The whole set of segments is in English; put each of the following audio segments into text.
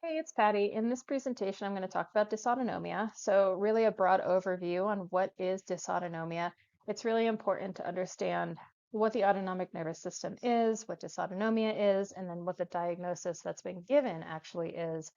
Hey, it's Patty. In this presentation, I'm going to talk about dysautonomia. So really a broad overview on what is dysautonomia. It's really important to understand what the autonomic nervous system is, what dysautonomia is, and then what the diagnosis that's been given actually is,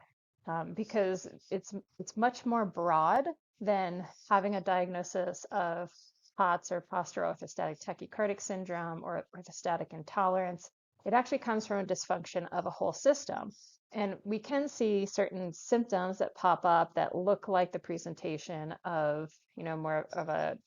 because it's much more broad than having a diagnosis of POTS or postural orthostatic tachycardic syndrome or orthostatic intolerance. It actually comes from a dysfunction of a whole system. And we can see certain symptoms that pop up that look like the presentation of, more of a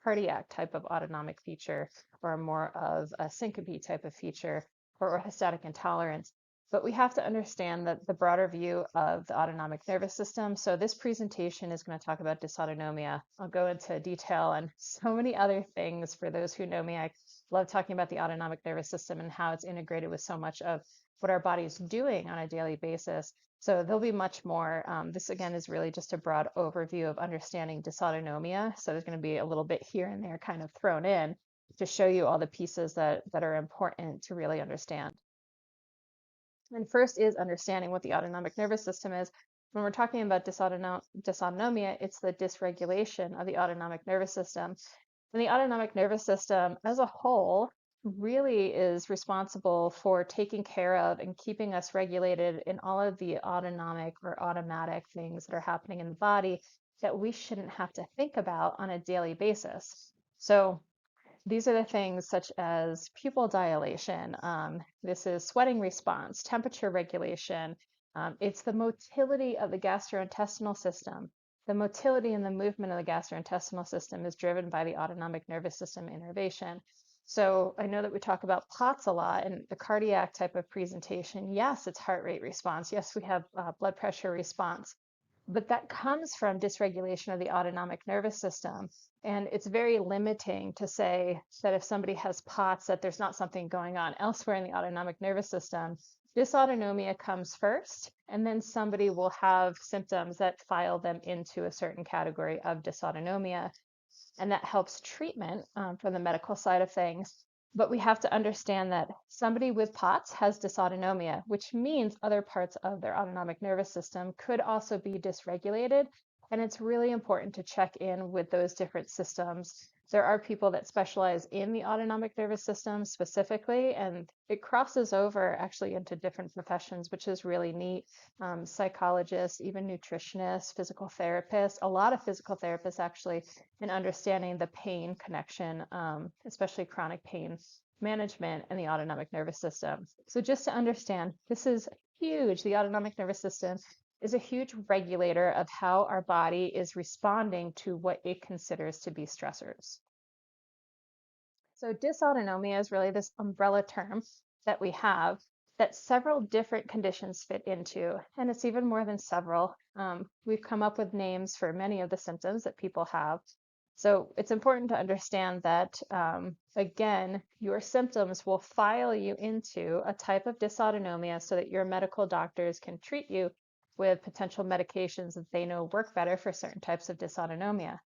cardiac type of autonomic feature or more of a syncope type of feature or orthostatic intolerance. But we have to understand that the broader view of the autonomic nervous system. So this presentation is going to talk about dysautonomia. I'll go into detail on so many other things. For those who know me, I love talking about the autonomic nervous system and how it's integrated with so much of what our body is doing on a daily basis. So there'll be much more. This again is really just a broad overview of understanding dysautonomia. So there's going to be a little bit here and there kind of thrown in to show you all the pieces that are important to really understand. And first is understanding what the autonomic nervous system is. When we're talking about dysautonomia, it's the dysregulation of the autonomic nervous system. And the autonomic nervous system as a whole really is responsible for taking care of and keeping us regulated in all of the autonomic or automatic things that are happening in the body that we shouldn't have to think about on a daily basis. So these are the things such as pupil dilation. This is sweating response, temperature regulation. It's the motility of the gastrointestinal system. The motility and the movement of the gastrointestinal system is driven by the autonomic nervous system innervation. So I know that we talk about POTS a lot and the cardiac type of presentation. Yes, it's heart rate response. Yes, we have blood pressure response, but that comes from dysregulation of the autonomic nervous system. And it's very limiting to say that if somebody has POTS, that there's not something going on elsewhere in the autonomic nervous system. Dysautonomia comes first, and then somebody will have symptoms that file them into a certain category of dysautonomia. And that helps treatment from the medical side of things. But we have to understand that somebody with POTS has dysautonomia, which means other parts of their autonomic nervous system could also be dysregulated. And it's really important to check in with those different systems. There are people that specialize in the autonomic nervous system specifically, and it crosses over actually into different professions, which is really neat. Psychologists, even nutritionists, physical therapists, a lot of physical therapists actually in understanding the pain connection, especially chronic pain management and the autonomic nervous system. So just to understand, this is huge. The autonomic nervous system is a huge regulator of how our body is responding to what it considers to be stressors. So dysautonomia is really this umbrella term that we have that several different conditions fit into, and it's even more than several. We've come up with names for many of the symptoms that people have. So it's important to understand that, again, your symptoms will file you into a type of dysautonomia so that your medical doctors can treat you with potential medications that they know work better for certain types of dysautonomia.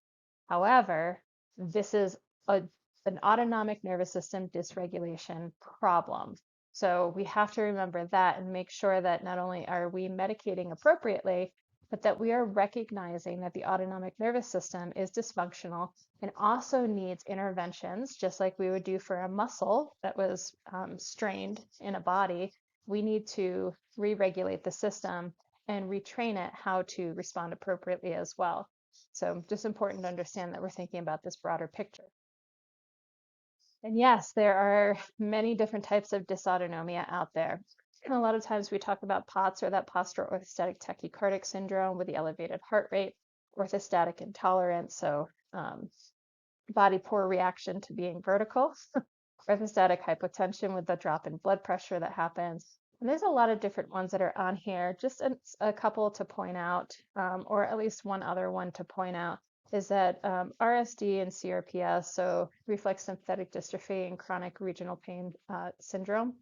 However, this is a, an autonomic nervous system dysregulation problem. So we have to remember that and make sure that not only are we medicating appropriately, but that we are recognizing that the autonomic nervous system is dysfunctional and also needs interventions, just like we would do for a muscle that was strained in a body. We need to re-regulate the system and retrain it how to respond appropriately as well. So just important to understand that we're thinking about this broader picture. And yes, there are many different types of dysautonomia out there. And a lot of times we talk about POTS or that postural orthostatic tachycardic syndrome with the elevated heart rate, orthostatic intolerance, so body poor reaction to being vertical, orthostatic hypotension with the drop in blood pressure that happens. And there's a lot of different ones that are on here. Just a couple to point out, or at least one other one to point out, is that RSD and CRPS, so reflex sympathetic dystrophy and chronic regional pain syndrome,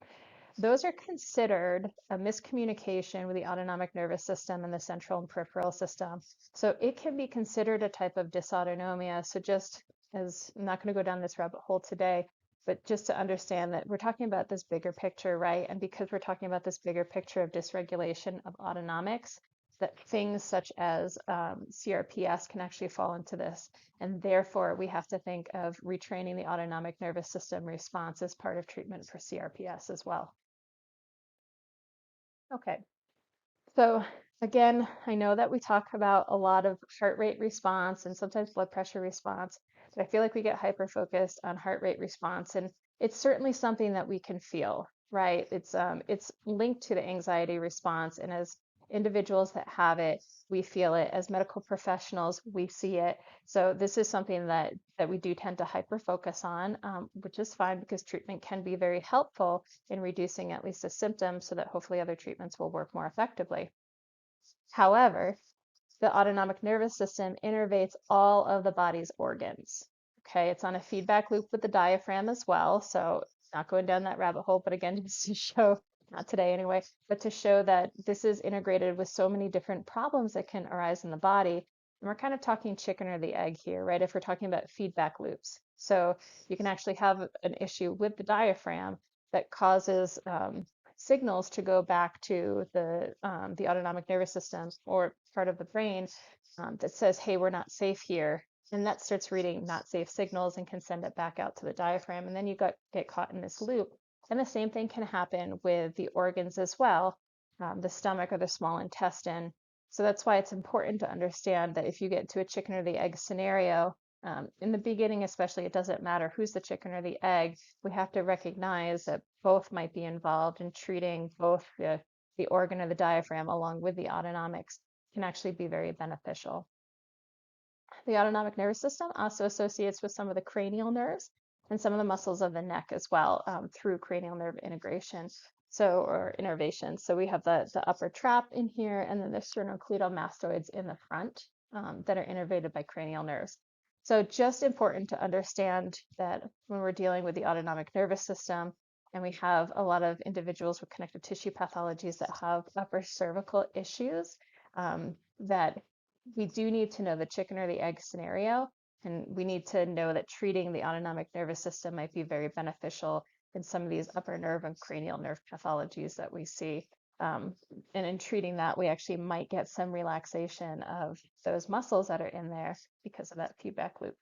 those are considered a miscommunication with the autonomic nervous system and the central and peripheral system. So it can be considered a type of dysautonomia. So just as I'm not going to go down this rabbit hole today, but just to understand that we're talking about this bigger picture, right? And because we're talking about this bigger picture of dysregulation of autonomics, that things such as CRPS can actually fall into this. And therefore, we have to think of retraining the autonomic nervous system response as part of treatment for CRPS as well. Okay, so again, I know that we talk about a lot of heart rate response and sometimes blood pressure response, but I feel like we get hyper focused on heart rate response, and it's certainly something that we can feel, right? It's linked to the anxiety response, and as individuals that have it, we feel it. As medical professionals, we see it. So this is something that we do tend to hyper focus on, which is fine because treatment can be very helpful in reducing at least a symptom so that hopefully other treatments will work more effectively. However, the autonomic nervous system innervates all of the body's organs. Okay, it's on a feedback loop with the diaphragm as well. So not going down that rabbit hole, but again, just to show, not today anyway, but to show that this is integrated with so many different problems that can arise in the body. And we're kind of talking chicken or the egg here, right? If we're talking about feedback loops. So you can actually have an issue with the diaphragm that causes signals to go back to the autonomic nervous system or part of the brain that says, hey, we're not safe here. And that starts reading not safe signals and can send it back out to the diaphragm. And then you get caught in this loop. And the same thing can happen with the organs as well, the stomach or the small intestine. So that's why it's important to understand that if you get to a chicken or the egg scenario, in the beginning, especially, it doesn't matter who's the chicken or the egg. We have to recognize that both might be involved in treating both the organ or the diaphragm along with the autonomics can actually be very beneficial. The autonomic nervous system also associates with some of the cranial nerves and some of the muscles of the neck as well through cranial nerve integration. Or innervation. So we have the upper trap in here, and then the sternocleidomastoids in the front that are innervated by cranial nerves. So just important to understand that when we're dealing with the autonomic nervous system, and we have a lot of individuals with connective tissue pathologies that have upper cervical issues, that we do need to know the chicken or the egg scenario, and we need to know that treating the autonomic nervous system might be very beneficial in some of these upper nerve and cranial nerve pathologies that we see. And in treating that, we actually might get some relaxation of those muscles that are in there because of that feedback loop.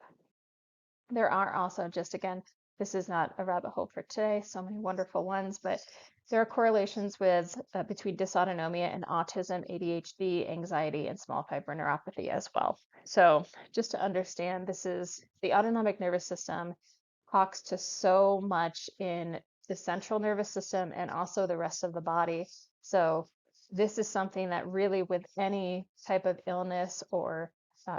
There are also, just again, this is not a rabbit hole for today, so many wonderful ones, but there are correlations with between dysautonomia and autism, ADHD, anxiety, and small fiber neuropathy as well. So just to understand, this is the autonomic nervous system talks to so much in the central nervous system and also the rest of the body. So this is something that really with any type of illness or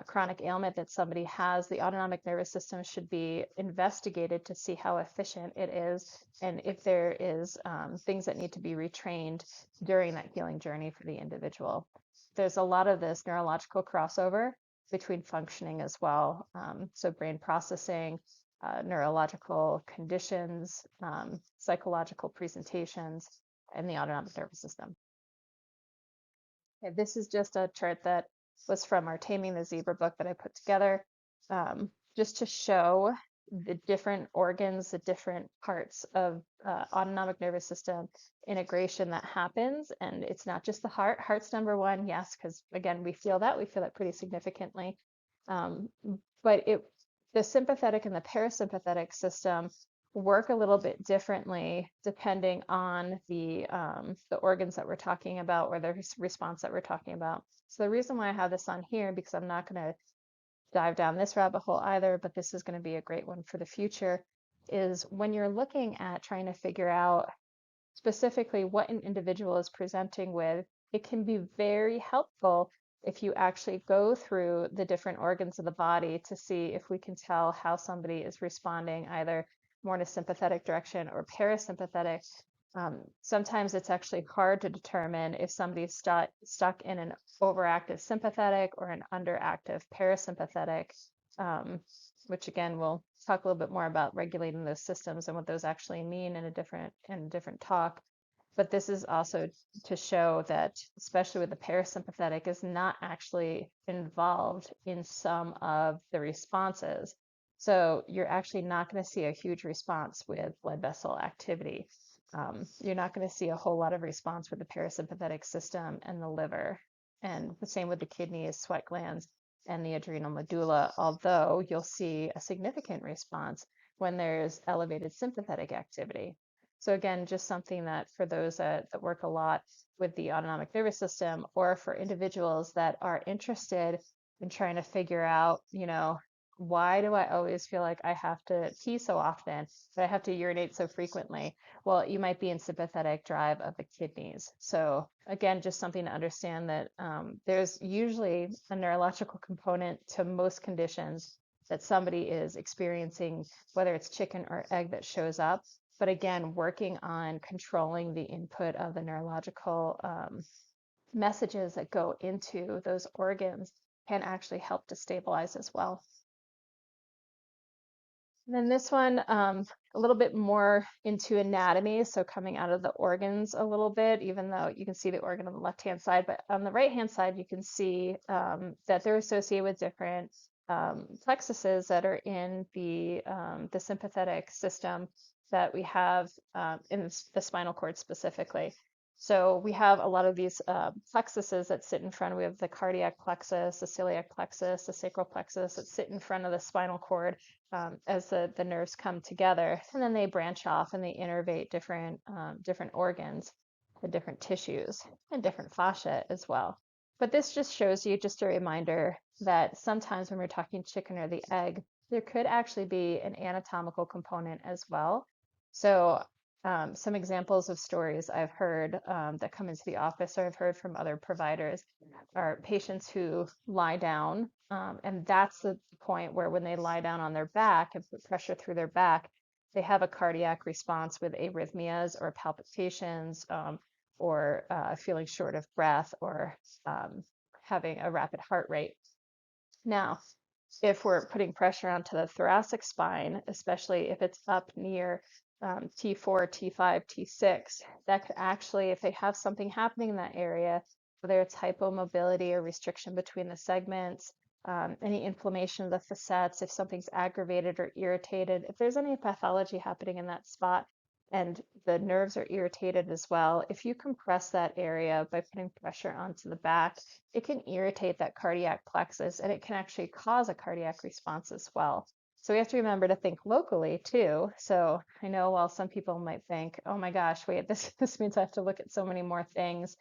chronic ailment that somebody has, the autonomic nervous system should be investigated to see how efficient it is and if there is things that need to be retrained during that healing journey for the individual. There's a lot of this neurological crossover between functioning as well. So brain processing, neurological conditions, psychological presentations, and the autonomic nervous system. Okay, this is just a chart that was from our Taming the Zebra book that I put together, just to show the different organs, the different parts of autonomic nervous system integration that happens. And it's not just the heart. Heart's number one, yes, because again, we feel that pretty significantly. But the sympathetic and the parasympathetic system work a little bit differently depending on the organs that we're talking about or the response that we're talking about. So the reason why I have this on here, because I'm not going to dive down this rabbit hole either, but this is going to be a great one for the future, is when you're looking at trying to figure out specifically what an individual is presenting with, it can be very helpful if you actually go through the different organs of the body to see if we can tell how somebody is responding either more in a sympathetic direction or parasympathetic. Sometimes it's actually hard to determine if somebody's stuck in an overactive sympathetic or an underactive parasympathetic, which again, we'll talk a little bit more about regulating those systems and what those actually mean in a different talk. But this is also to show that, especially with the parasympathetic, is not actually involved in some of the responses. So you're actually not going to see a huge response with blood vessel activity. You're not going to see a whole lot of response with the parasympathetic system and the liver. And the same with the kidneys, sweat glands, and the adrenal medulla, although you'll see a significant response when there's elevated sympathetic activity. So again, just something that for those that work a lot with the autonomic nervous system, or for individuals that are interested in trying to figure out, why do I always feel like I have to pee so often, but I have to urinate so frequently? Well, you might be in sympathetic drive of the kidneys. So again, just something to understand that there's usually a neurological component to most conditions that somebody is experiencing, whether it's chicken or egg that shows up. But again, working on controlling the input of the neurological messages that go into those organs can actually help to stabilize as well. And then this one, a little bit more into anatomy, so coming out of the organs a little bit, even though you can see the organ on the left-hand side, but on the right-hand side, you can see that they're associated with different plexuses that are in the sympathetic system that we have in the spinal cord specifically. So we have a lot of these plexuses that sit in front. We have the cardiac plexus, the celiac plexus, the sacral plexus that sit in front of the spinal cord as the nerves come together, and then they branch off and they innervate different organs and different tissues and different fascia as well. But this just shows you, just a reminder that sometimes when we're talking chicken or the egg, there could actually be an anatomical component as well. So some examples of stories I've heard that come into the office, or I've heard from other providers, are patients who lie down, and that's the point where when they lie down on their back and put pressure through their back, they have a cardiac response with arrhythmias or palpitations, or feeling short of breath, or having a rapid heart rate. Now, if we're putting pressure onto the thoracic spine, especially if it's up near T4, T5, T6, that could actually, if they have something happening in that area, whether it's hypomobility or restriction between the segments, any inflammation of the facets, if something's aggravated or irritated, if there's any pathology happening in that spot and the nerves are irritated as well, if you compress that area by putting pressure onto the back, it can irritate that cardiac plexus and it can actually cause a cardiac response as well. So we have to remember to think locally too. So I know while some people might think, oh my gosh, wait, this means I have to look at so many more things.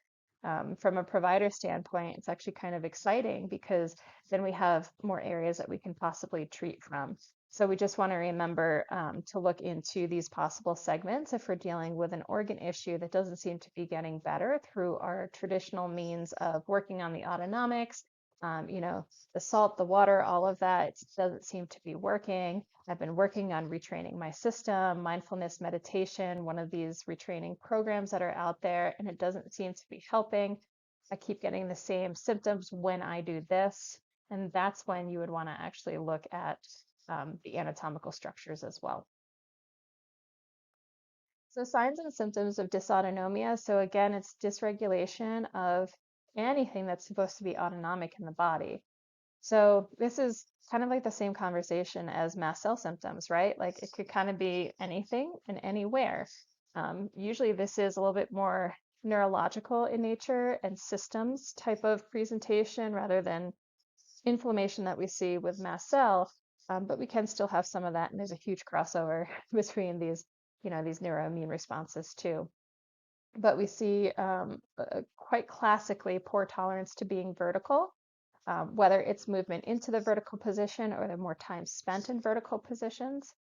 From a provider standpoint, it's actually kind of exciting because then we have more areas that we can possibly treat from. So we just want to remember to look into these possible segments if we're dealing with an organ issue that doesn't seem to be getting better through our traditional means of working on the autonomics. The salt, the water, all of that doesn't seem to be working. I've been working on retraining my system, mindfulness meditation, one of these retraining programs that are out there, and it doesn't seem to be helping. I keep getting the same symptoms when I do this. And that's when you would want to actually look at the anatomical structures as well. So signs and symptoms of dysautonomia. So again, it's dysregulation of anything that's supposed to be autonomic in the body. So this is kind of like the same conversation as mast cell symptoms, right? Like it could kind of be anything and anywhere. Usually this is a little bit more neurological in nature and systems type of presentation rather than inflammation that we see with mast cell, but we can still have some of that, and there's a huge crossover between these neuroimmune responses too. But we see quite classically poor tolerance to being vertical, whether it's movement into the vertical position or the more time spent in vertical positions.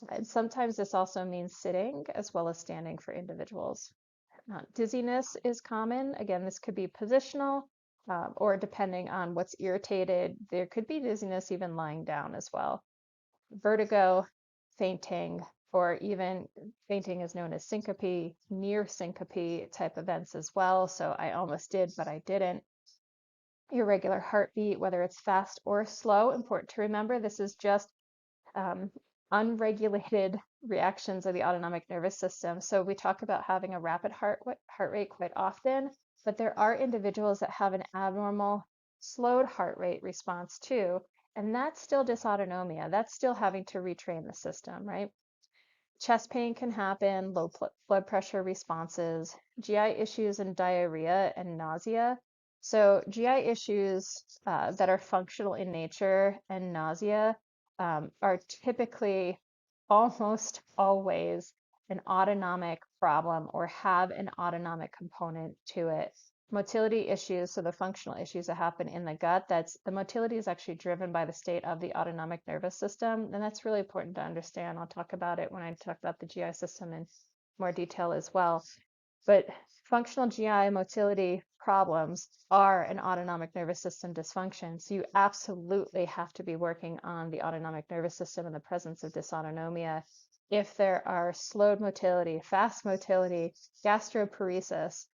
And sometimes this also means sitting as well as standing for individuals. Dizziness is common. Again, this could be positional, or depending on what's irritated, there could be dizziness even lying down as well. Vertigo, fainting, or even fainting is known as syncope, near syncope type events as well. So I almost did, but I didn't. Irregular heartbeat, whether it's fast or slow, important to remember, this is just unregulated reactions of the autonomic nervous system. So we talk about having a rapid heart rate quite often, but there are individuals that have an abnormal slowed heart rate response too. And that's still dysautonomia. That's still having to retrain the system, right? Chest pain can happen, low blood pressure responses, GI issues and diarrhea and nausea. So GI issues that are functional in nature and nausea are typically almost always an autonomic problem or have an autonomic component to it. Motility issues, so the functional issues that happen in the gut, the motility is actually driven by the state of the autonomic nervous system, and that's really important to understand. I'll talk about it when I talk about the GI system in more detail as well. But functional GI motility problems are an autonomic nervous system dysfunction. So you absolutely have to be working on the autonomic nervous system in the presence of dysautonomia. If there are slowed motility, fast motility, gastroparesis,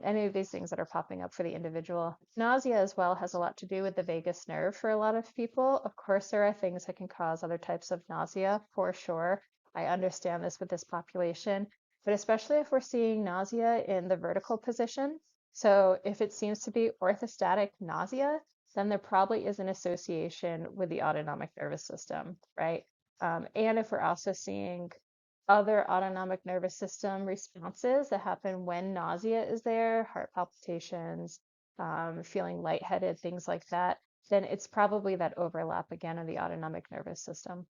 any of these things that are popping up for the individual. Nausea as well has a lot to do with the vagus nerve for a lot of people. Of course, there are things that can cause other types of nausea for sure. I understand this with this population, but especially if we're seeing nausea in the vertical position. So if it seems to be orthostatic nausea, then there probably is an association with the autonomic nervous system, right? And if we're also seeing other autonomic nervous system responses that happen when nausea is there, heart palpitations, feeling lightheaded, things like that, then it's probably that overlap again of the autonomic nervous system.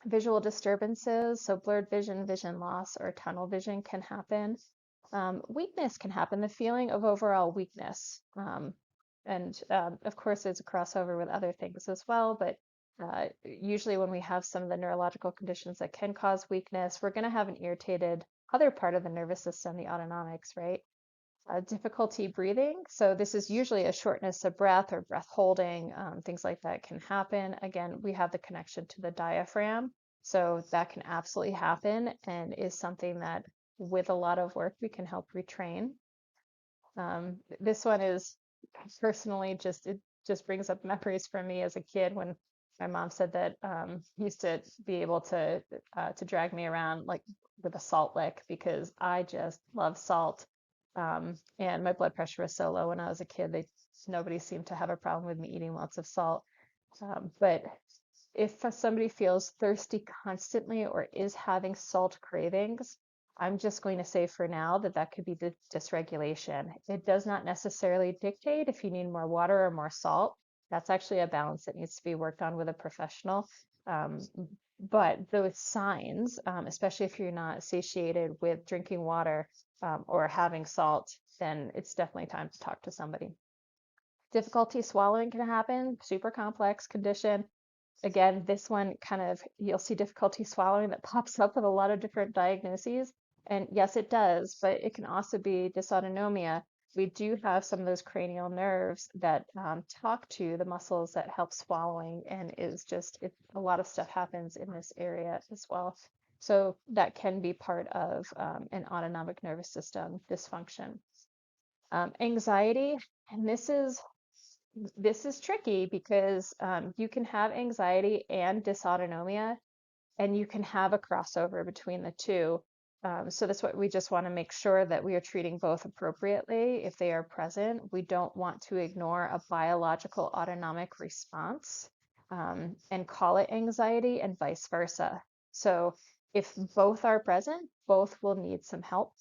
Visual disturbances, so blurred vision, vision loss, or tunnel vision can happen. Weakness can happen, the feeling of overall weakness. And of course, there's a crossover with other things as well, but usually when we have some of the neurological conditions that can cause weakness, we're going to have an irritated other part of the nervous system, the autonomics, right? Difficulty breathing. So this is usually a shortness of breath or breath holding, things like that can happen. Again, we have the connection to the diaphragm. So that can absolutely happen and is something that with a lot of work, we can help retrain. This one is personally it just brings up memories for me as a kid when my mom said that he used to be able to drag me around like with a salt lick because I just love salt. And my blood pressure was so low when I was a kid, nobody seemed to have a problem with me eating lots of salt. But if somebody feels thirsty constantly or is having salt cravings, I'm just going to say for now that that could be dysregulation. It does not necessarily dictate if you need more water or more salt. That's actually a balance that needs to be worked on with a professional. Um, but those signs, especially if you're not satiated with drinking water or having salt, then it's definitely time to talk to somebody. Difficulty swallowing can happen, super complex condition. Again, this one kind of, you'll see difficulty swallowing that pops up with a lot of different diagnoses. And yes, it does, but it can also be dysautonomia. We do have some of those cranial nerves that talk to the muscles that help swallowing, and a lot of stuff happens in this area as well. So that can be part of an autonomic nervous system dysfunction. Anxiety, and this is tricky because you can have anxiety and dysautonomia, and you can have a crossover between the two. So that's what we just want to make sure that we are treating both appropriately if they are present. We don't want to ignore a biological autonomic response and call it anxiety and vice versa. So if both are present, both will need some help.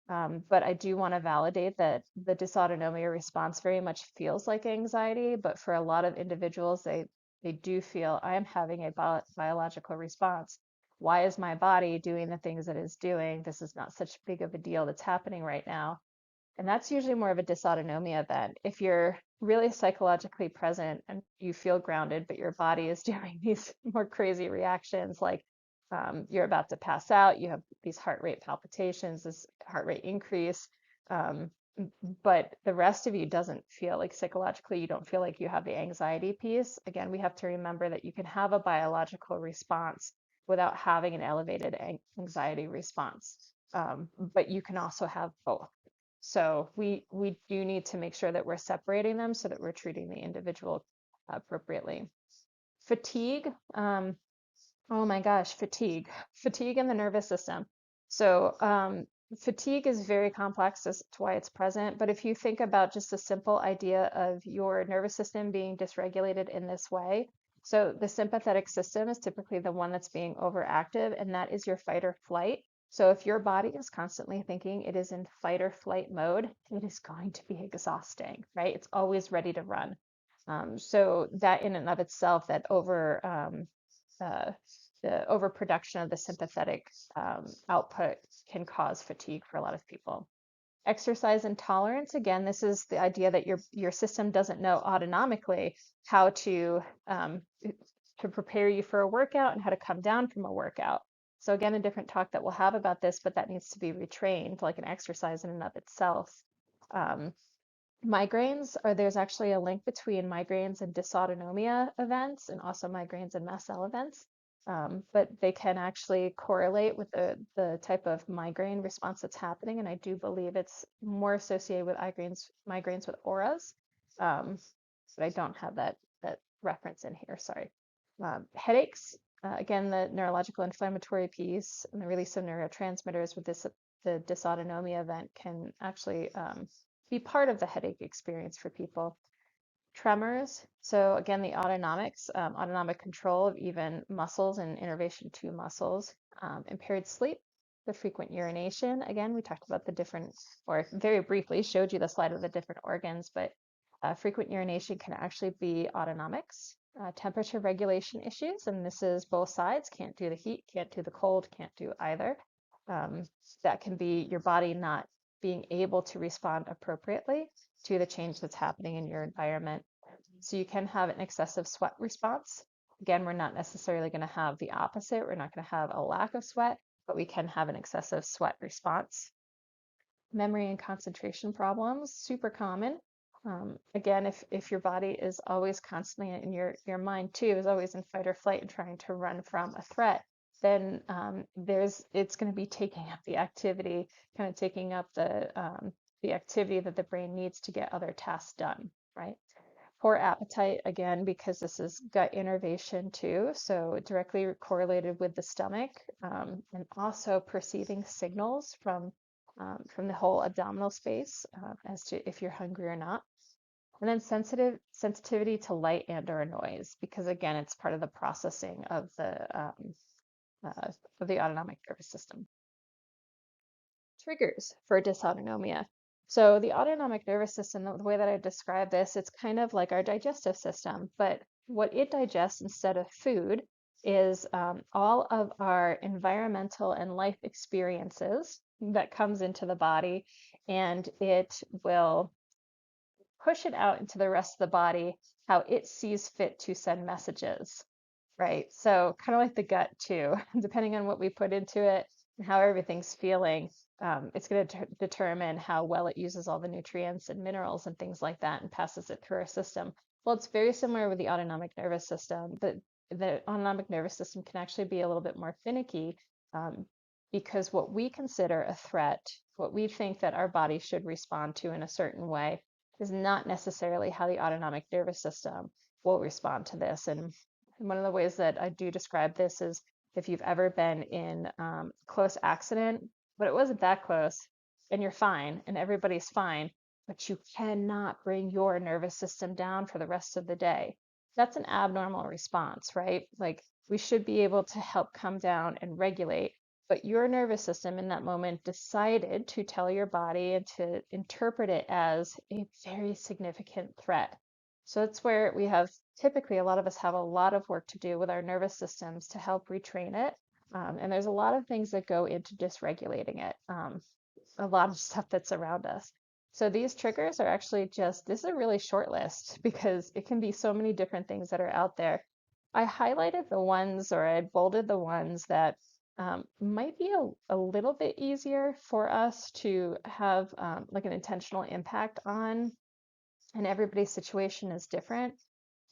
But I do want to validate that the dysautonomia response very much feels like anxiety, but for a lot of individuals, they do feel I am having a biological response. Why is my body doing the things that it's doing? This is not such big of a deal that's happening right now. And that's usually more of a dysautonomia event. If you're really psychologically present and you feel grounded, but your body is doing these more crazy reactions, like you're about to pass out, you have these heart rate palpitations, this heart rate increase, but the rest of you doesn't feel like psychologically, you don't feel like you have the anxiety piece. Again, we have to remember that you can have a biological response without having an elevated anxiety response, but you can also have both. So we do need to make sure that we're separating them so that we're treating the individual appropriately. Fatigue, oh my gosh, fatigue in the nervous system. So fatigue is very complex as to why it's present, but if you think about just the simple idea of your nervous system being dysregulated in this way, so the sympathetic system is typically the one that's being overactive, and that is your fight or flight. So if your body is constantly thinking it is in fight or flight mode, it is going to be exhausting, right? It's always ready to run. So that in and of itself, that uh, the overproduction of the sympathetic output can cause fatigue for a lot of people. Exercise intolerance, again, this is the idea that your system doesn't know autonomically how to prepare you for a workout and how to come down from a workout. So again, a different talk that we'll have about this, but that needs to be retrained, like an exercise in and of itself. Um, Migraines, or there's actually a link between migraines and dysautonomia events and also migraines and mast cell events. But they can actually correlate with the type of migraine response that's happening. And I do believe it's more associated with migraines with auras. But I don't have that reference in here, sorry. Headaches, again, the neurological inflammatory piece and the release of neurotransmitters with the dysautonomia event can actually be part of the headache experience for people. Tremors, so again, the autonomics, autonomic control of even muscles and innervation to muscles. Impaired sleep, the frequent urination. Again, we talked about the different, or very briefly showed you the slide of the different organs, but frequent urination can actually be autonomics. Temperature regulation issues, and this is both sides, can't do the heat, can't do the cold, can't do either. Um, that can be your body not being able to respond appropriately to the change that's happening in your environment. So you can have an excessive sweat response. Again, we're not necessarily going to have the opposite. We're not going to have a lack of sweat, but we can have an excessive sweat response. Memory and concentration problems, super common. Again, if your body is always constantly, and your mind too is always in fight or flight and trying to run from a threat, then it's going to be taking up the activity, kind of taking up the activity that the brain needs to get other tasks done, right? Poor appetite, again, because this is gut innervation too, so directly correlated with the stomach, and also perceiving signals from the whole abdominal space as to if you're hungry or not. And then sensitivity to light and or noise, because again, it's part of the processing of the autonomic nervous system. Triggers for dysautonomia. So the autonomic nervous system, the way that I describe this, it's kind of like our digestive system, but what it digests instead of food is all of our environmental and life experiences that comes into the body, and it will push it out into the rest of the body how it sees fit to send messages, right? So kind of like the gut too, depending on what we put into it and how everything's feeling, it's going to determine how well it uses all the nutrients and minerals and things like that and passes it through our system. Well, it's very similar with the autonomic nervous system, but the autonomic nervous system can actually be a little bit more finicky, because what we consider a threat, what we think that our body should respond to in a certain way, is not necessarily how the autonomic nervous system will respond to this. And one of the ways that I do describe this is if you've ever been in close accident, but it wasn't that close, and you're fine, and everybody's fine, but you cannot bring your nervous system down for the rest of the day. That's an abnormal response, right? Like we should be able to help come down and regulate, but your nervous system in that moment decided to tell your body and to interpret it as a very significant threat. So that's where we have typically a lot of us have a lot of work to do with our nervous systems to help retrain it. And there's a lot of things that go into dysregulating it, a lot of stuff that's around us. So these triggers are actually this is a really short list because it can be so many different things that are out there. I highlighted the ones, or I bolded the ones that might be a little bit easier for us to have like an intentional impact on, and everybody's situation is different.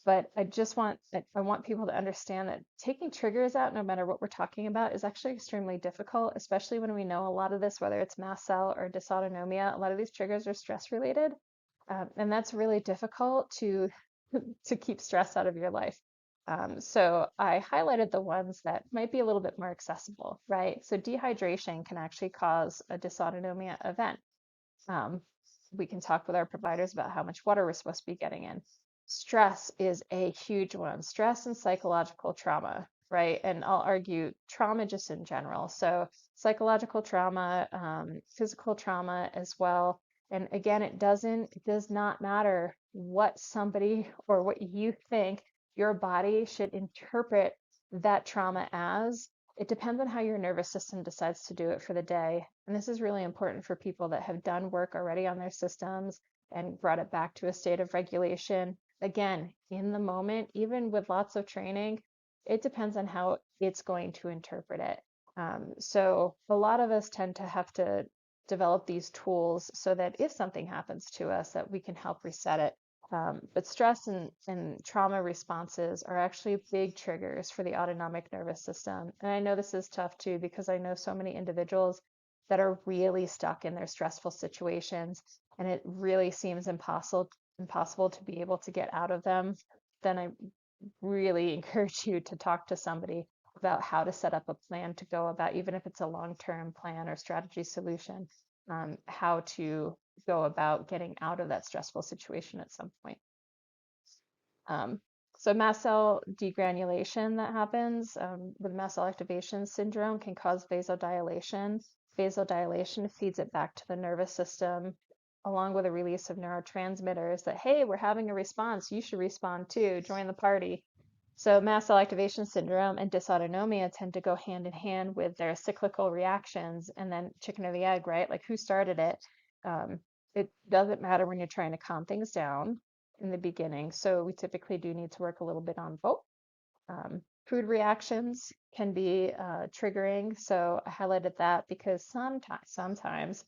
But I want people to understand that taking triggers out, no matter what we're talking about, is actually extremely difficult, especially when we know a lot of this, whether it's mast cell or dysautonomia, a lot of these triggers are stress related. And that's really difficult to keep stress out of your life. So I highlighted the ones that might be a little bit more accessible, right? So dehydration can actually cause a dysautonomia event. Um, we can talk with our providers about how much water we're supposed to be getting in. Stress is a huge one. Stress and psychological trauma, right? And I'll argue trauma just in general. So psychological trauma, physical trauma as well. And again, it does not matter what somebody or what you think your body should interpret that trauma as. It depends on how your nervous system decides to do it for the day. And this is really important for people that have done work already on their systems and brought it back to a state of regulation. Again, in the moment, even with lots of training, it depends on how it's going to interpret it. So a lot of us tend to have to develop these tools so that if something happens to us, that we can help reset it. But stress and trauma responses are actually big triggers for the autonomic nervous system. And I know this is tough too, because I know so many individuals that are really stuck in their stressful situations, and it really seems impossible to be able to get out of them. Then I really encourage you to talk to somebody about how to set up a plan to go about, even if it's a long-term plan or strategy solution, how to go about getting out of that stressful situation at some point. Um, so mast cell degranulation that happens with mast cell activation syndrome can cause vasodilation. Vasodilation feeds it back to the nervous system, along with a release of neurotransmitters that, hey, we're having a response. You should respond too. Join the party. So mast cell activation syndrome and dysautonomia tend to go hand in hand with their cyclical reactions, and then chicken or the egg, right? Like who started it? It doesn't matter when you're trying to calm things down in the beginning. So we typically do need to work a little bit on both. Food reactions can be triggering. So I highlighted that because sometimes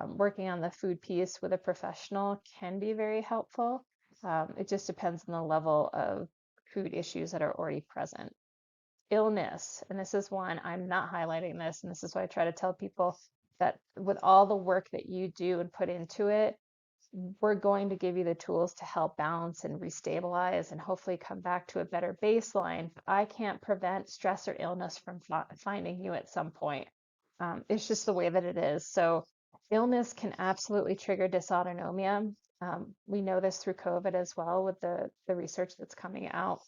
working on the food piece with a professional can be very helpful. It just depends on the level of food issues that are already present. Illness, and this is one, I'm not highlighting this, and this is why I try to tell people that with all the work that you do and put into it, we're going to give you the tools to help balance and restabilize and hopefully come back to a better baseline. I can't prevent stress or illness from finding you at some point. It's just the way that it is. So illness can absolutely trigger dysautonomia. We know this through COVID as well with the research that's coming out.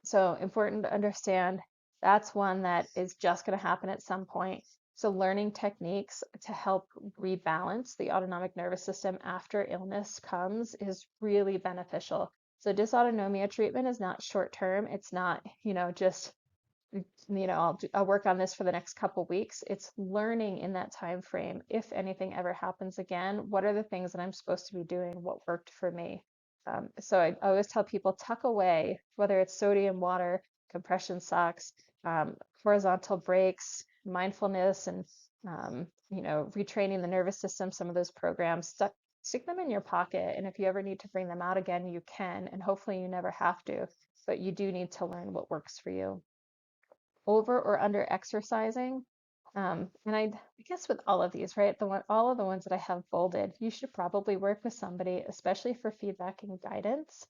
So important to understand that's one that is just going to happen at some point. So learning techniques to help rebalance the autonomic nervous system after illness comes is really beneficial. So dysautonomia treatment is not short term. It's not, just, I'll work on this for the next couple weeks. It's learning in that time frame. If anything ever happens again, what are the things that I'm supposed to be doing? What worked for me? So I always tell people tuck away, whether it's sodium water, compression socks, horizontal breaks, mindfulness, and retraining the nervous system. Some of those programs, stick them in your pocket, and if you ever need to bring them out again, you can, and hopefully you never have to. But you do need to learn what works for you. Over or under exercising. And I guess with all of these, right, all of the ones that I have bolded, you should probably work with somebody, especially for feedback and guidance,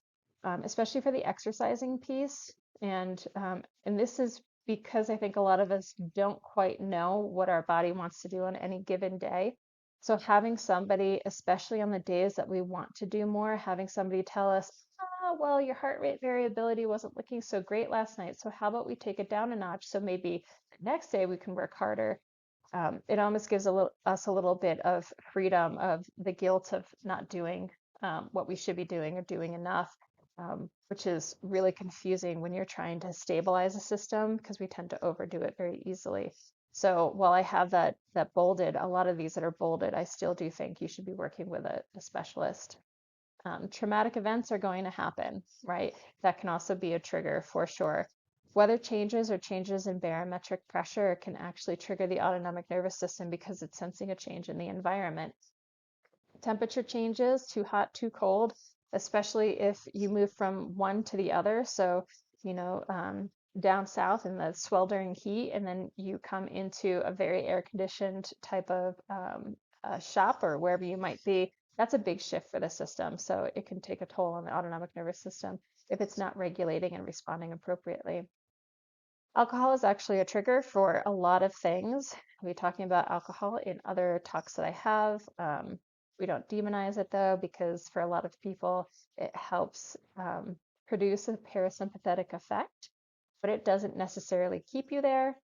especially for the exercising piece. And this is because I think a lot of us don't quite know what our body wants to do on any given day. So having somebody, especially on the days that we want to do more, having somebody tell us, well, your heart rate variability wasn't looking so great last night. So how about we take it down a notch? So maybe the next day we can work harder. It almost gives us a little bit of freedom of the guilt of not doing what we should be doing or doing enough, which is really confusing when you're trying to stabilize a system because we tend to overdo it very easily. So while I have that bolded, a lot of these that are bolded, I still do think you should be working with a specialist. Traumatic events are going to happen, right? That can also be a trigger for sure. Weather changes or changes in barometric pressure can actually trigger the autonomic nervous system because it's sensing a change in the environment. Temperature changes, too hot, too cold, especially if you move from one to the other. So, down south in the sweltering heat, and then you come into a very air conditioned type of shop or wherever you might be, that's a big shift for the system. So it can take a toll on the autonomic nervous system. if it's not regulating and responding appropriately. Alcohol is actually a trigger for a lot of things. I'll be talking about alcohol in other talks that I have. We don't demonize it though, because for a lot of people, it helps produce a parasympathetic effect, but it doesn't necessarily keep you there.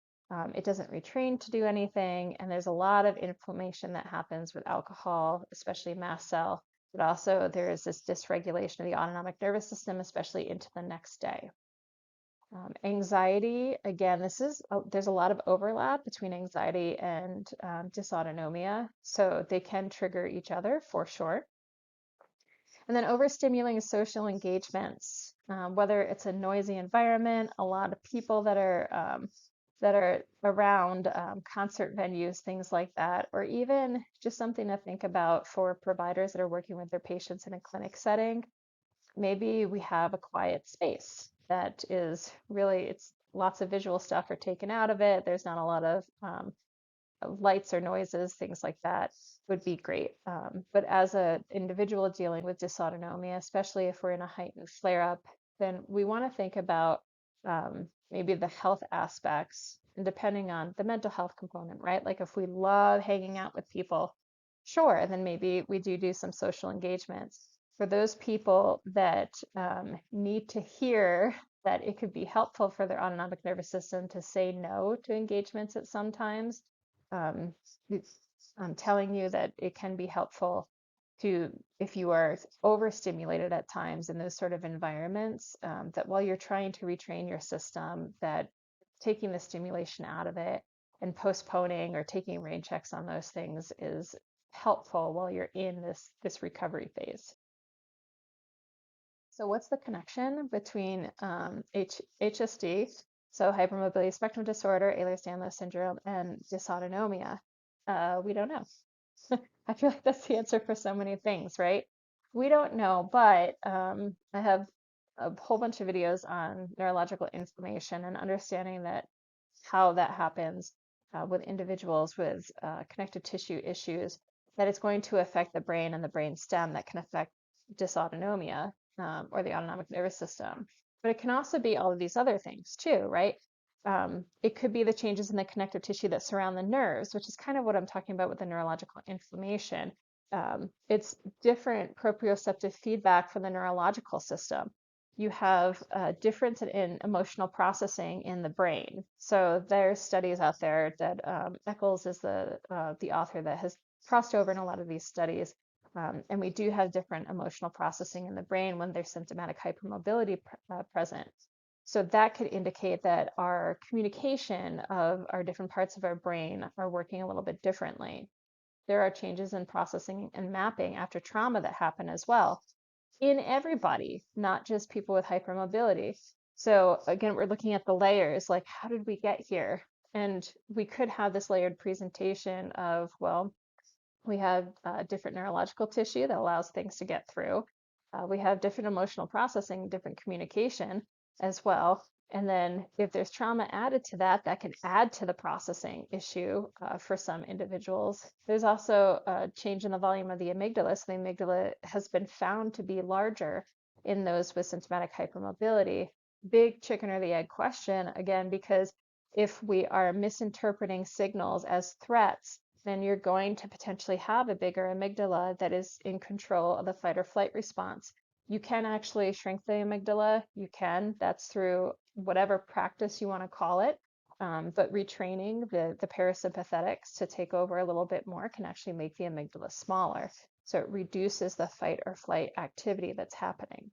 It doesn't retrain to do anything. And there's a lot of inflammation that happens with alcohol, especially mast cell, but also there is this dysregulation of the autonomic nervous system, especially into the next day. Anxiety, again, there's a lot of overlap between anxiety and dysautonomia, so they can trigger each other for sure. And then overstimulating social engagements, whether it's a noisy environment, a lot of people that are around concert venues, things like that, or even just something to think about for providers that are working with their patients in a clinic setting. Maybe we have a quiet space that is really, it's lots of visual stuff are taken out of it. There's not a lot of lights or noises, things like that would be great. But as an individual dealing with dysautonomia, especially if we're in a heightened flare-up, then we want to think about maybe the health aspects and depending on the mental health component, right? Like if we love hanging out with people, sure, then maybe we do some social engagements. For those people that need to hear that it could be helpful for their autonomic nervous system to say no to engagements at some times, um, I'm telling you that it can be helpful to, if you are overstimulated at times in those sort of environments, that while you're trying to retrain your system, that taking the stimulation out of it and postponing or taking rain checks on those things is helpful while you're in this recovery phase. So what's the connection between HSD, so hypermobility spectrum disorder, Ehlers-Danlos syndrome, and dysautonomia? We don't know. I feel like that's the answer for so many things, right? We don't know, but I have a whole bunch of videos on neurological inflammation and understanding that how that happens with individuals with connective tissue issues, that it's going to affect the brain and the brain stem that can affect dysautonomia or the autonomic nervous system. But it can also be all of these other things too, right? It could be the changes in the connective tissue that surround the nerves, which is kind of what I'm talking about with the neurological inflammation. It's different proprioceptive feedback from the neurological system. You have a difference in emotional processing in the brain. So there's studies out there that Eccles is the author that has crossed over in a lot of these studies. And we do have different emotional processing in the brain when there's symptomatic hypermobility present. So that could indicate that our communication of our different parts of our brain are working a little bit differently. There are changes in processing and mapping after trauma that happen as well in everybody, not just people with hypermobility. So again, we're looking at the layers, like how did we get here? And we could have this layered presentation of, well, we have different neurological tissue that allows things to get through. We have different emotional processing, different communication as well. And then if there's trauma added to that, that can add to the processing issue for some individuals. There's also a change in the volume of the amygdala. So the amygdala has been found to be larger in those with symptomatic hypermobility. Big chicken or the egg question, again, because if we are misinterpreting signals as threats, then you're going to potentially have a bigger amygdala that is in control of the fight or flight response. You can actually shrink the amygdala. You can. That's through whatever practice you want to call it. But retraining the parasympathetics to take over a little bit more can actually make the amygdala smaller. So it reduces the fight or flight activity that's happening.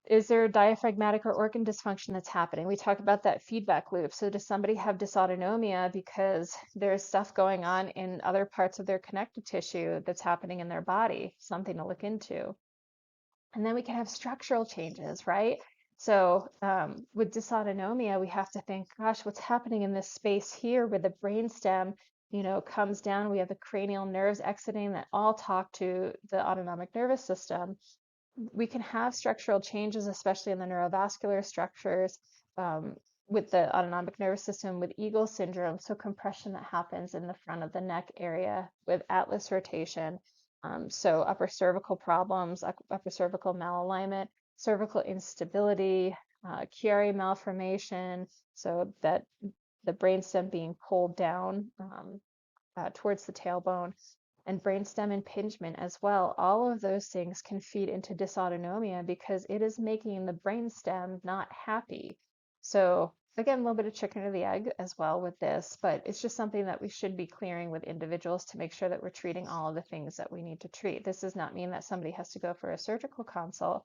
Is there diaphragmatic or organ dysfunction that's happening? We talk about that feedback loop. So does somebody have dysautonomia because there's stuff going on in other parts of their connective tissue that's happening in their body? Something to look into. And then we can have structural changes, right? So with dysautonomia, we have to think, gosh, what's happening in this space here where the brainstem, comes down? We have the cranial nerves exiting that all talk to the autonomic nervous system. We can have structural changes, especially in the neurovascular structures with the autonomic nervous system with Eagle syndrome. So compression that happens in the front of the neck area with atlas rotation. So upper cervical problems, upper cervical malalignment. cervical instability, Chiari malformation, so that the brainstem being pulled down towards the tailbone, and brainstem impingement as well. All of those things can feed into dysautonomia because it is making the brainstem not happy. So again, a little bit of chicken or the egg as well with this, but it's just something that we should be clearing with individuals to make sure that we're treating all of the things that we need to treat. This does not mean that somebody has to go for a surgical consult,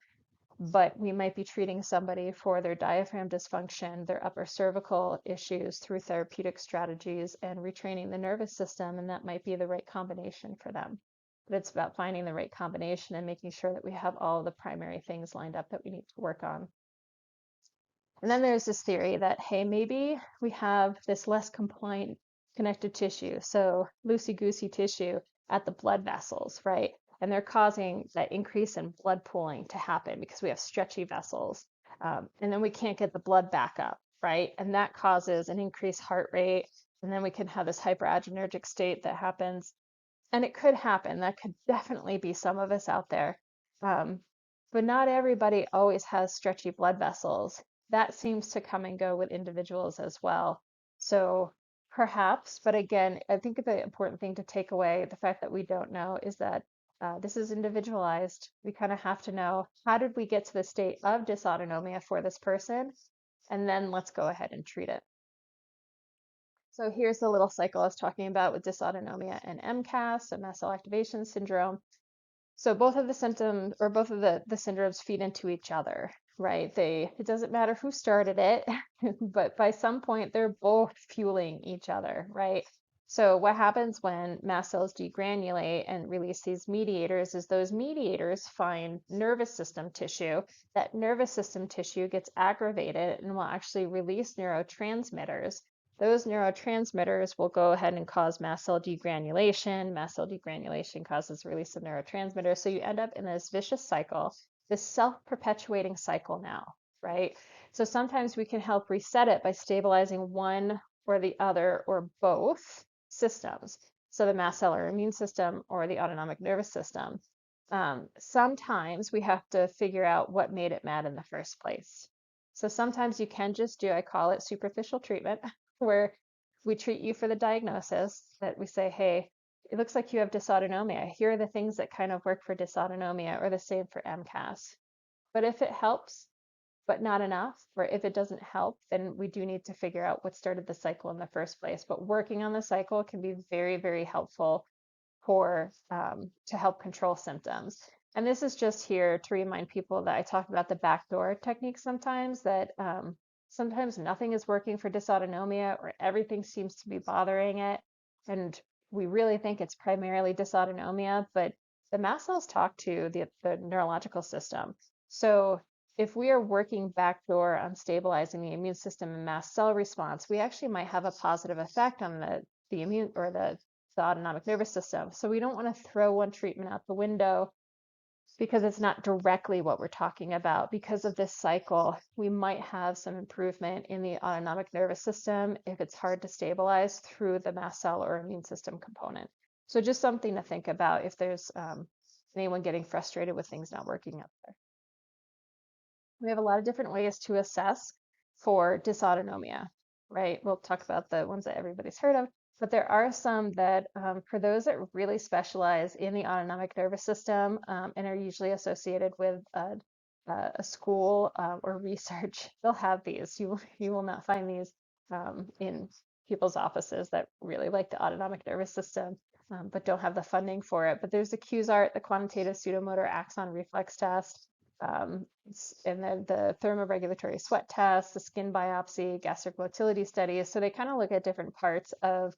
but we might be treating somebody for their diaphragm dysfunction, their upper cervical issues through therapeutic strategies and retraining the nervous system, and that might be the right combination for them. But it's about finding the right combination and making sure that we have all the primary things lined up that we need to work on. And then there's this theory that, hey, maybe we have this less compliant connective tissue, so loosey-goosey tissue at the blood vessels, right? And they're causing that increase in blood pooling to happen because we have stretchy vessels. And then we can't get the blood back up, right? And that causes an increased heart rate. And then we can have this hyperadrenergic state that happens. And it could happen. That could definitely be some of us out there. Um, but not everybody always has stretchy blood vessels. That seems to come and go with individuals as well. So perhaps, but again, I think the important thing to take away, the fact that we don't know, is that this is individualized. We kind of have to know, how did we get to the state of dysautonomia for this person? And then let's go ahead and treat it. So here's the little cycle I was talking about with dysautonomia and MCAS, so mast cell activation syndrome. So both of the symptoms, or both of the syndromes, feed into each other, right? It doesn't matter who started it, but by some point they're both fueling each other, right? So what happens when mast cells degranulate and release these mediators is those mediators find nervous system tissue. That nervous system tissue gets aggravated and will actually release neurotransmitters. Those neurotransmitters will go ahead and cause mast cell degranulation. Mast cell degranulation causes release of neurotransmitters. So you end up in this vicious cycle, this self-perpetuating cycle now, right? So sometimes we can help reset it by stabilizing one or the other or both systems. So the mast cell or immune system or the autonomic nervous system. Sometimes we have to figure out what made it mad in the first place. So sometimes you can just do, I call it superficial treatment, where we treat you for the diagnosis, that we say, hey, it looks like you have dysautonomia. Here are the things that kind of work for dysautonomia, or the same for MCAS. But if it helps, but not enough, or if it doesn't help, then we do need to figure out what started the cycle in the first place. But working on the cycle can be very, very helpful for to help control symptoms. And this is just here to remind people that I talk about the backdoor technique sometimes, that sometimes nothing is working for dysautonomia or everything seems to be bothering it. And we really think it's primarily dysautonomia, but the mast cells talk to the neurological system. So if we are working backdoor on stabilizing the immune system and mast cell response, we actually might have a positive effect on the immune or the autonomic nervous system. So we don't want to throw one treatment out the window because it's not directly what we're talking about. Because of this cycle, we might have some improvement in the autonomic nervous system if it's hard to stabilize through the mast cell or immune system component. So just something to think about if there's anyone getting frustrated with things not working out there. We have a lot of different ways to assess for dysautonomia, right? We'll talk about the ones that everybody's heard of, but there are some that, for those that really specialize in the autonomic nervous system and are usually associated with a school or research, they'll have these. You will not find these in people's offices that really like the autonomic nervous system, but don't have the funding for it. But there's the QSART, the quantitative pseudomotor axon reflex test. And then the thermoregulatory sweat test, the skin biopsy, gastric motility studies. So they kind of look at different parts of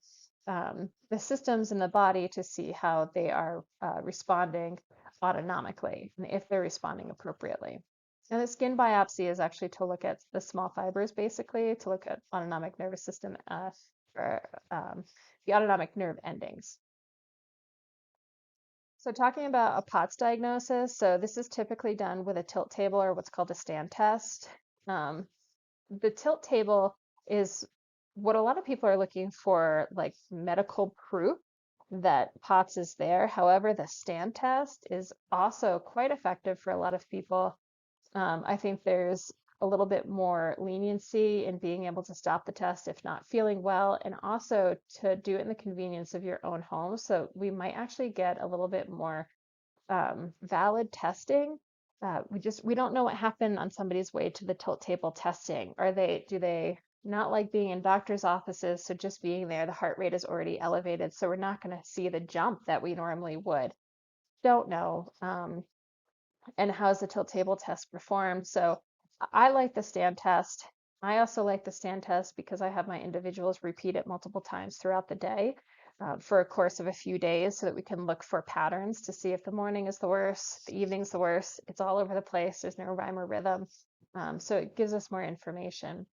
the systems in the body to see how they are responding autonomically and if they're responding appropriately. And the skin biopsy is actually to look at the small fibers, basically, to look at autonomic nervous system for the autonomic nerve endings. So talking about a POTS diagnosis, so this is typically done with a tilt table or what's called a stand test. The tilt table is what a lot of people are looking for, like medical proof that POTS is there. However, the stand test is also quite effective for a lot of people I think there's a little bit more leniency in being able to stop the test if not feeling well, and also to do it in the convenience of your own home. So we might actually get a little bit more valid testing. We don't know what happened on somebody's way to the tilt table testing. Do they not like being in doctor's offices? So just being there, the heart rate is already elevated. So we're not going to see the jump that we normally would. Don't know. And how's the tilt table test performed? So I like the stand test. I also like the stand test because I have my individuals repeat it multiple times throughout the day for a course of a few days so that we can look for patterns to see if the morning is the worst, the evening's the worst. It's all over the place. There's no rhyme or rhythm. So it gives us more information.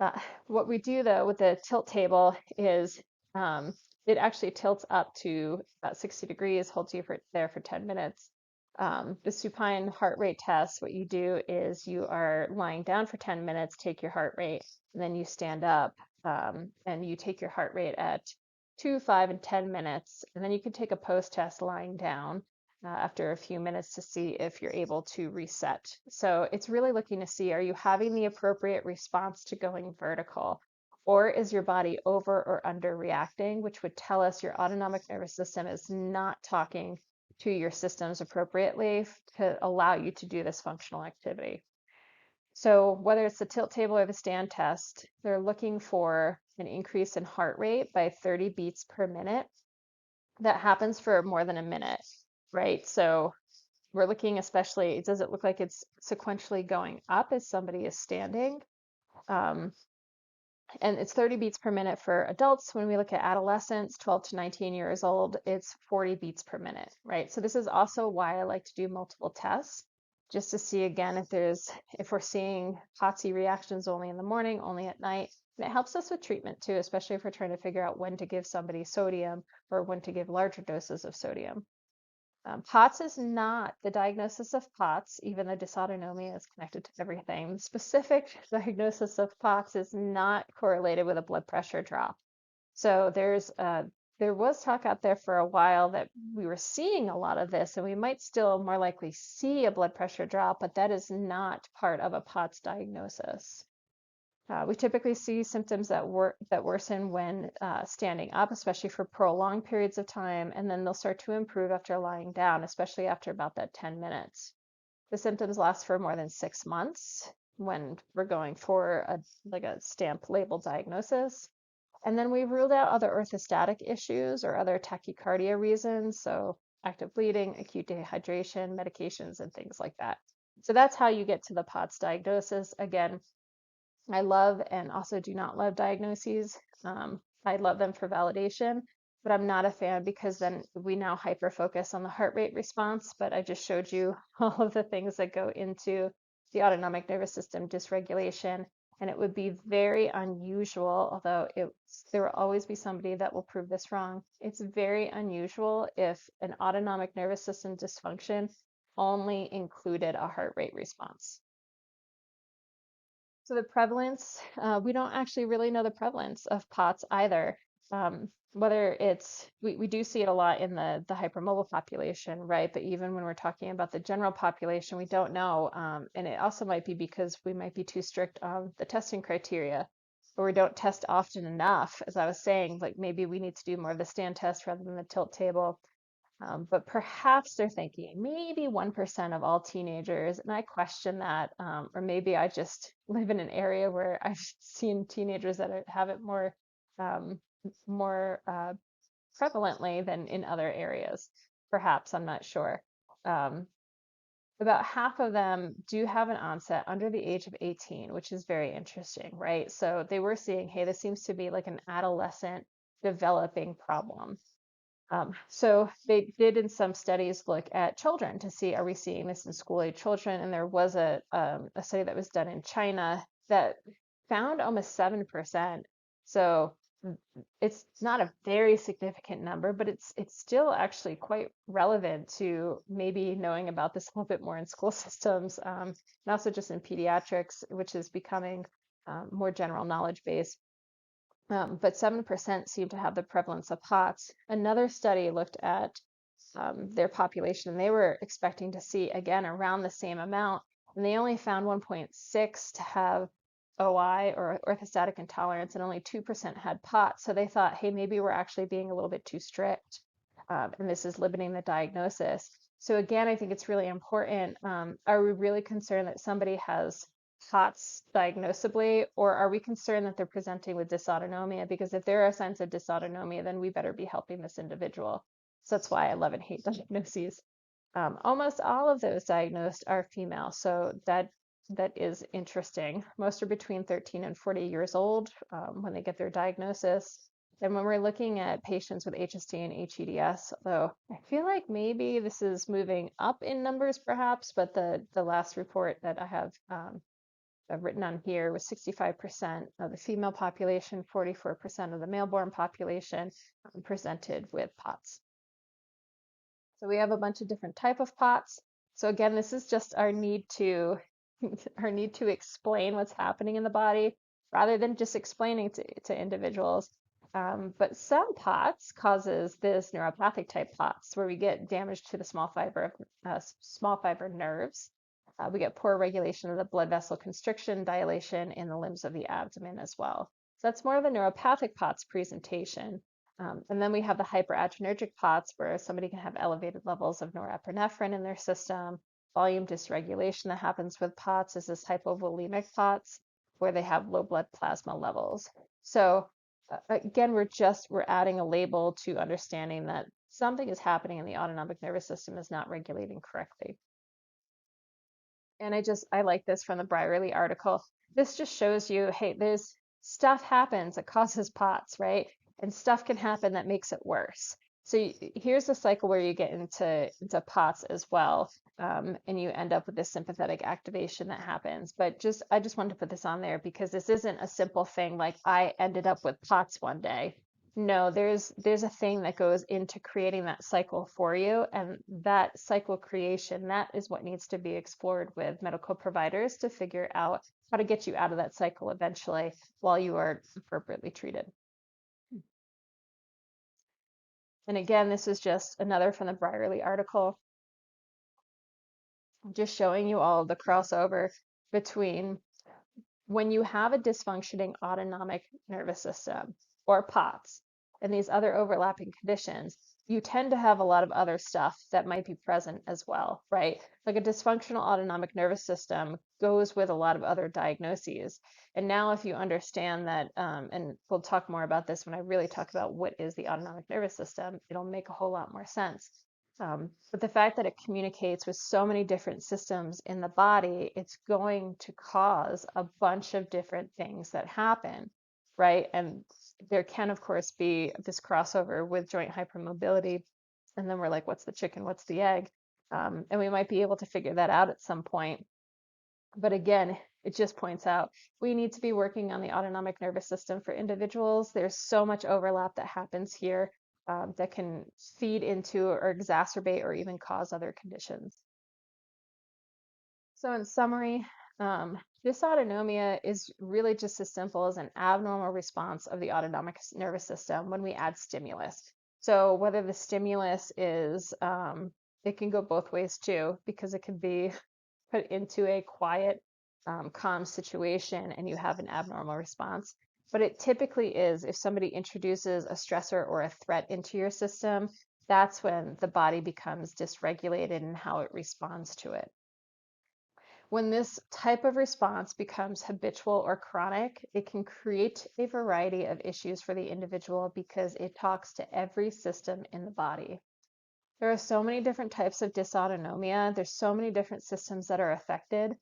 Uh, what we do though with the tilt table is um, it actually tilts up to about 60 degrees, holds you there for 10 minutes. The supine heart rate test, what you do is you are lying down for 10 minutes, take your heart rate, and then you stand up and you take your heart rate at 2, 5, and 10 minutes. And then you can take a post test lying down after a few minutes to see if you're able to reset. So it's really looking to see, are you having the appropriate response to going vertical? Or is your body over or under reacting, which would tell us your autonomic nervous system is not talking to your systems appropriately to allow you to do this functional activity. So whether it's the tilt table or the stand test, they're looking for an increase in heart rate by 30 beats per minute that happens for more than a minute, right? So we're looking especially, does it look like it's sequentially going up as somebody is standing? Um, and it's 30 beats per minute for adults. When we look at adolescents, 12 to 19 years old, it's 40 beats per minute, right? So this is also why I like to do multiple tests, just to see again if we're seeing POTS reactions only in the morning, only at night. And it helps us with treatment too, especially if we're trying to figure out when to give somebody sodium or when to give larger doses of sodium. POTS is not the diagnosis of POTS, even though dysautonomia is connected to everything. The specific diagnosis of POTS is not correlated with a blood pressure drop. So there was talk out there for a while that we were seeing a lot of this, and we might still more likely see a blood pressure drop, but that is not part of a POTS diagnosis. We typically see symptoms that worsen when standing up, especially for prolonged periods of time, and then they'll start to improve after lying down, especially after about that 10 minutes. The symptoms last for more than 6 months when we're going for a stamp label diagnosis. And then we've ruled out other orthostatic issues or other tachycardia reasons, so active bleeding, acute dehydration, medications, and things like that. So that's how you get to the POTS diagnosis. Again, I love and also do not love diagnoses. I love them for validation, but I'm not a fan because then we now hyper focus on the heart rate response. But I just showed you all of the things that go into the autonomic nervous system dysregulation. And it would be very unusual, although there will always be somebody that will prove this wrong. It's very unusual if an autonomic nervous system dysfunction only included a heart rate response. So the prevalence, we don't actually really know the prevalence of POTS either. Whether we do see it a lot in the hypermobile population, right? But even when we're talking about the general population, we don't know. And it also might be because we might be too strict on the testing criteria, or we don't test often enough. As I was saying, like maybe we need to do more of the stand test rather than the tilt table. But perhaps they're thinking maybe 1% of all teenagers, and I question that. Or maybe I just live in an area where I've seen teenagers that have it um, more prevalently than in other areas. Perhaps, I'm not sure. Um, about half of them do have an onset under the age of 18, which is very interesting, right? So they were seeing, hey, this seems to be like an adolescent developing problem. So they did in some studies look at children to see, are we seeing this in school-age children? And there was a study that was done in China that found almost 7%. So it's not a very significant number, but it's still actually quite relevant to maybe knowing about this a little bit more in school systems, and also just in pediatrics, which is becoming more general knowledge base. But 7% seem to have the prevalence of POTS. Another study looked at their population, and they were expecting to see, again, around the same amount. and they only found 1.6 to have OI or orthostatic intolerance, and only 2% had POTS. So they thought, hey, maybe we're actually being a little bit too strict, and this is limiting the diagnosis. So again, I think it's really important. Are we really concerned that somebody has POTS diagnosably, or are we concerned that they're presenting with dysautonomia? Because if there are signs of dysautonomia, then we better be helping this individual. So that's why I love and hate diagnoses. Almost all of those diagnosed are female, so that is interesting. Most are between 13 and 40 years old when they get their diagnosis. And when we're looking at patients with HSD and HEDS, though, I feel like maybe this is moving up in numbers perhaps, but the last report that I have written on here was 65% of the female population, 44% of the male-born population presented with POTS. So we have a bunch of different type of POTS. So again, this is just our need to our need to explain what's happening in the body rather than just explaining to individuals. But some POTS causes this neuropathic type POTS where we get damage to the small fiber nerves. We get poor regulation of the blood vessel constriction, dilation in the limbs of the abdomen as well. So that's more of a neuropathic POTS presentation. And then we have the hyperadrenergic POTS where somebody can have elevated levels of norepinephrine in their system. Volume dysregulation that happens with POTS is this hypovolemic POTS where they have low blood plasma levels. So again, we're adding a label to understanding that something is happening in the autonomic nervous system is not regulating correctly. And I like this from the Brierly article. This just shows you, hey, there's stuff happens that causes POTS, right? And stuff can happen that makes it worse. So here's a cycle where you get into POTS as well, and you end up with this sympathetic activation that happens. But I just wanted to put this on there because this isn't a simple thing like I ended up with POTS one day. No, there's a thing that goes into creating that cycle for you, and that cycle creation, that is what needs to be explored with medical providers to figure out how to get you out of that cycle eventually while you are appropriately treated. And again, this is just another from the Brierly article, just showing you all of the crossover between when you have a dysfunctioning autonomic nervous system or POTS and these other overlapping conditions, you tend to have a lot of other stuff that might be present as well, right? Like a dysfunctional autonomic nervous system goes with a lot of other diagnoses. And now if you understand that, and we'll talk more about this when I really talk about what is the autonomic nervous system, it'll make a whole lot more sense. But the fact that it communicates with so many different systems in the body, it's going to cause a bunch of different things that happen, right? And there can, of course, be this crossover with joint hypermobility. And then we're like, what's the chicken? What's the egg? And we might be able to figure that out at some point. But again, it just points out we need to be working on the autonomic nervous system for individuals. There's so much overlap that happens here that can feed into or exacerbate or even cause other conditions. So in summary, dysautonomia is really just as simple as an abnormal response of the autonomic nervous system when we add stimulus. So whether the stimulus is, it can go both ways too, because it can be put into a quiet, calm situation and you have an abnormal response. But it typically is if somebody introduces a stressor or a threat into your system, that's when the body becomes dysregulated in how it responds to it. When this type of response becomes habitual or chronic, it can create a variety of issues for the individual because it talks to every system in the body. There are so many different types of dysautonomia. There's so many different systems that are affected.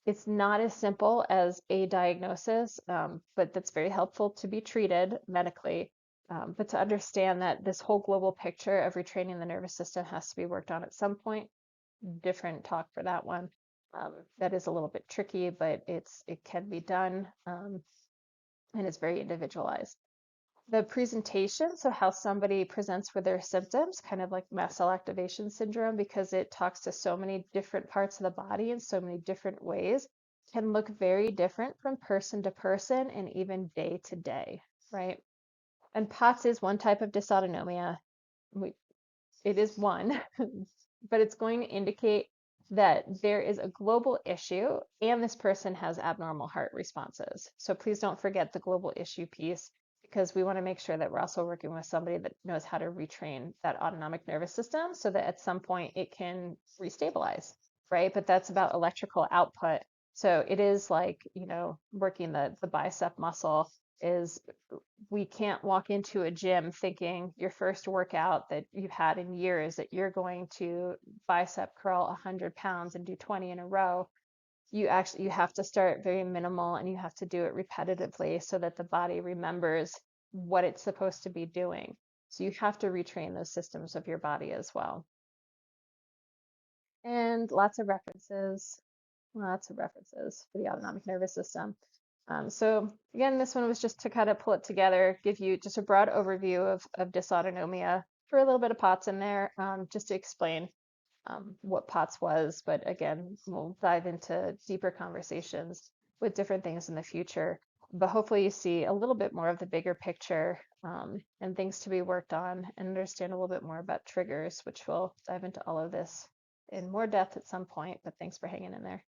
It's not as simple as a diagnosis, but that's very helpful to be treated medically. But to understand that this whole global picture of retraining the nervous system has to be worked on at some point. Different talk for that one. That is a little bit tricky, but it can be done, and it's very individualized. The presentation, so how somebody presents with their symptoms, kind of like mast cell activation syndrome, because it talks to so many different parts of the body in so many different ways, can look very different from person to person and even day to day, right? And POTS is one type of dysautonomia. It is one, but it's going to indicate that there is a global issue and this person has abnormal heart responses. So please don't forget the global issue piece because we want to make sure that we're also working with somebody that knows how to retrain that autonomic nervous system so that at some point it can restabilize, right? But that's about electrical output. So it is like, working the bicep muscle is we can't walk into a gym thinking your first workout that you've had in years that you're going to bicep curl 100 pounds and do 20 in a row. You have to start very minimal and you have to do it repetitively so that the body remembers what it's supposed to be doing. So you have to retrain those systems of your body as well. And lots of references for the autonomic nervous system. So again, this one was just to kind of pull it together, give you just a broad overview of dysautonomia, throw a little bit of POTS in there, just to explain what POTS was. But again, we'll dive into deeper conversations with different things in the future. But hopefully you see a little bit more of the bigger picture and things to be worked on and understand a little bit more about triggers, which we'll dive into all of this in more depth at some point. But thanks for hanging in there.